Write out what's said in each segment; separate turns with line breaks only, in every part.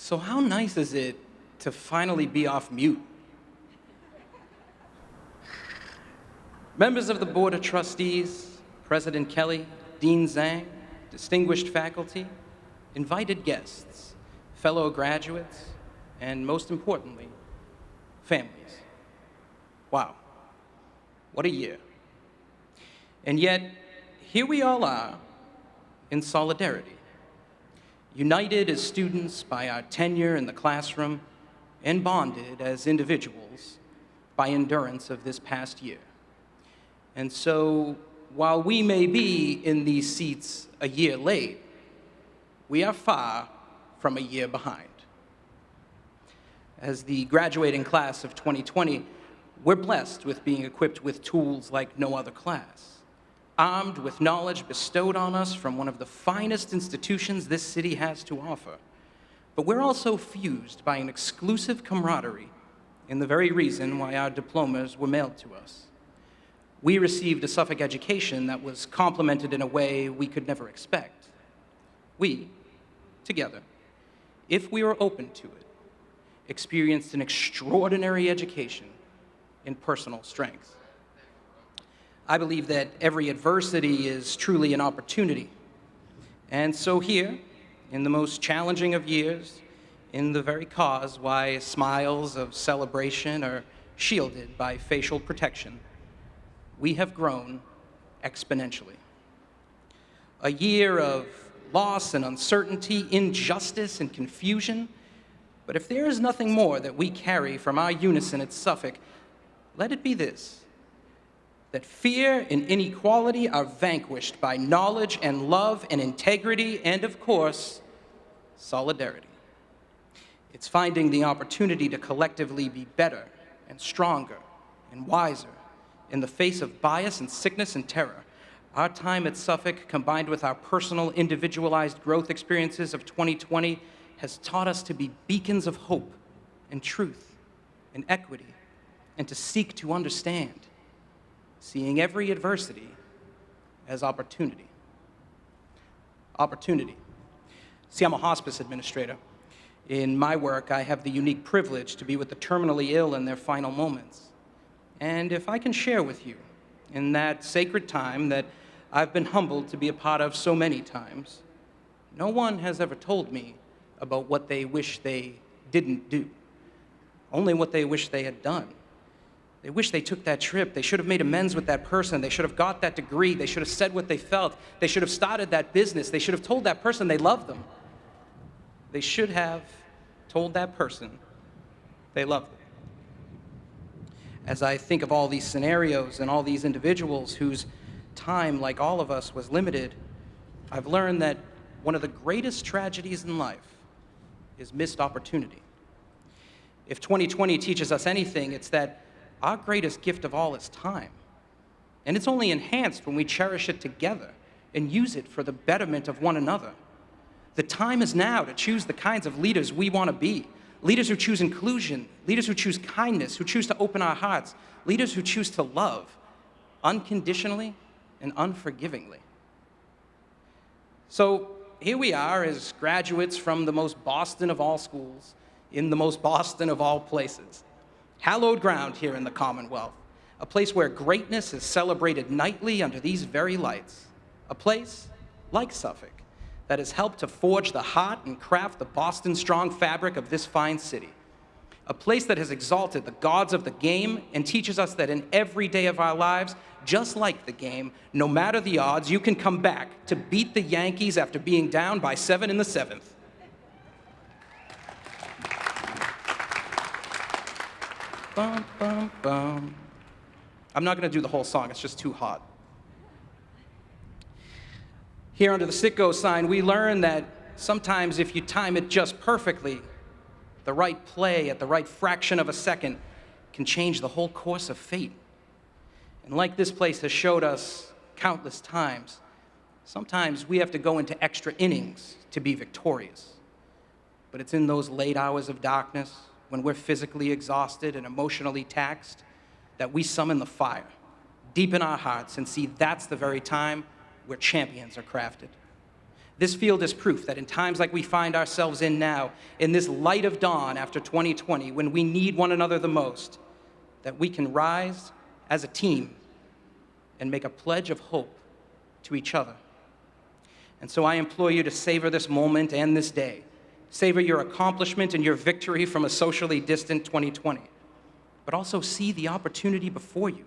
So how nice is it to finally be off mute? Members of the Board of Trustees, President Kelly, Dean Zhang, distinguished faculty, invited guests, fellow graduates, and most importantly, families. Wow, what a year. And yet, here we all are in solidarity, united as students by our tenure in the classroom and bonded as individuals by endurance of this past year. And so, while we may be in these seats a year late, we are far from a year behind. As the graduating class of 2020, we're blessed with being equipped with tools like no other class, armed with knowledge bestowed on us from one of the finest institutions this city has to offer. But we're also fused by an exclusive camaraderie in the very reason why our diplomas were mailed to us. We received a Suffolk education that was complemented in a way we could never expect. We, together, if we were open to it, experienced an extraordinary education in personal strength. I believe that every adversity is truly an opportunity. And so here, in the most challenging of years, in the very cause why smiles of celebration are shielded by facial protection, we have grown exponentially. A year of loss and uncertainty, injustice and confusion, but if there is nothing more that we carry from our unison at Suffolk, let it be this: that fear and inequality are vanquished by knowledge and love and integrity and, of course, solidarity. It's finding the opportunity to collectively be better and stronger and wiser in the face of bias and sickness and terror. Our time at Suffolk, combined with our personal, individualized growth experiences of 2020, has taught us to be beacons of hope and truth and equity, and to seek to understand, seeing every adversity as opportunity. Opportunity. See, I'm a hospice administrator. In my work, I have the unique privilege to be with the terminally ill in their final moments. And if I can share with you, in that sacred time that I've been humbled to be a part of so many times, no one has ever told me about what they wish they didn't do, only what they wish they had done. They wish they took that trip. They should have made amends with that person. They should have got that degree. They should have said what they felt. They should have started that business. They should have told that person they loved them. They should have told that person they loved them. As I think of all these scenarios and all these individuals whose time, like all of us, was limited, I've learned that one of the greatest tragedies in life is missed opportunity. If 2020 teaches us anything, it's that our greatest gift of all is time. And it's only enhanced when we cherish it together and use it for the betterment of one another. The time is now to choose the kinds of leaders we want to be. Leaders who choose inclusion, leaders who choose kindness, who choose to open our hearts, leaders who choose to love unconditionally and unforgivingly. So here we are as graduates from the most Boston of all schools, in the most Boston of all places. Hallowed ground here in the Commonwealth, a place where greatness is celebrated nightly under these very lights, a place like Suffolk that has helped to forge the heart and craft the Boston strong fabric of this fine city, a place that has exalted the gods of the game and teaches us that in every day of our lives, just like the game, no matter the odds, you can come back to beat the Yankees after being down by 7 in the 7th. Bum, bum, bum. I'm not going to do the whole song, it's just too hot. Here under the Sitco sign, we learn that sometimes if you time it just perfectly, the right play at the right fraction of a second can change the whole course of fate. And like this place has showed us countless times, sometimes we have to go into extra innings to be victorious. But it's in those late hours of darkness, when we're physically exhausted and emotionally taxed, that we summon the fire deep in our hearts and see that's the very time where champions are crafted. This field is proof that in times like we find ourselves in now, in this light of dawn after 2020, when we need one another the most, that we can rise as a team and make a pledge of hope to each other. And so I implore you to savor this moment and this day. Savor your accomplishment and your victory from a socially distant 2020, but also see the opportunity before you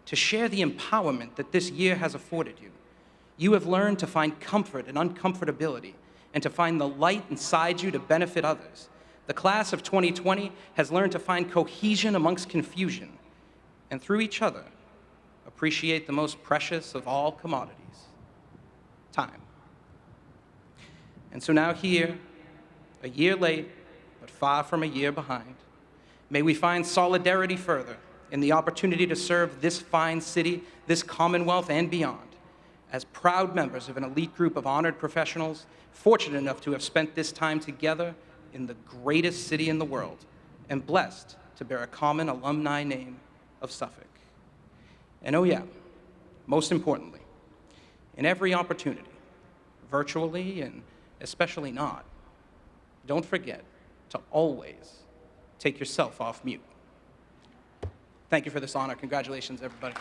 to share the empowerment that this year has afforded you. You have learned to find comfort in uncomfortability and to find the light inside you to benefit others. The class of 2020 has learned to find cohesion amongst confusion, and through each other, appreciate the most precious of all commodities, time. And so now here, a year late, but far from a year behind, may we find solidarity further in the opportunity to serve this fine city, this Commonwealth, and beyond, as proud members of an elite group of honored professionals, fortunate enough to have spent this time together in the greatest city in the world, and blessed to bear a common alumni name of Suffolk. And oh yeah, most importantly, in every opportunity, virtually and especially not, don't forget to always take yourself off mute. Thank you for this honor. Congratulations, everybody.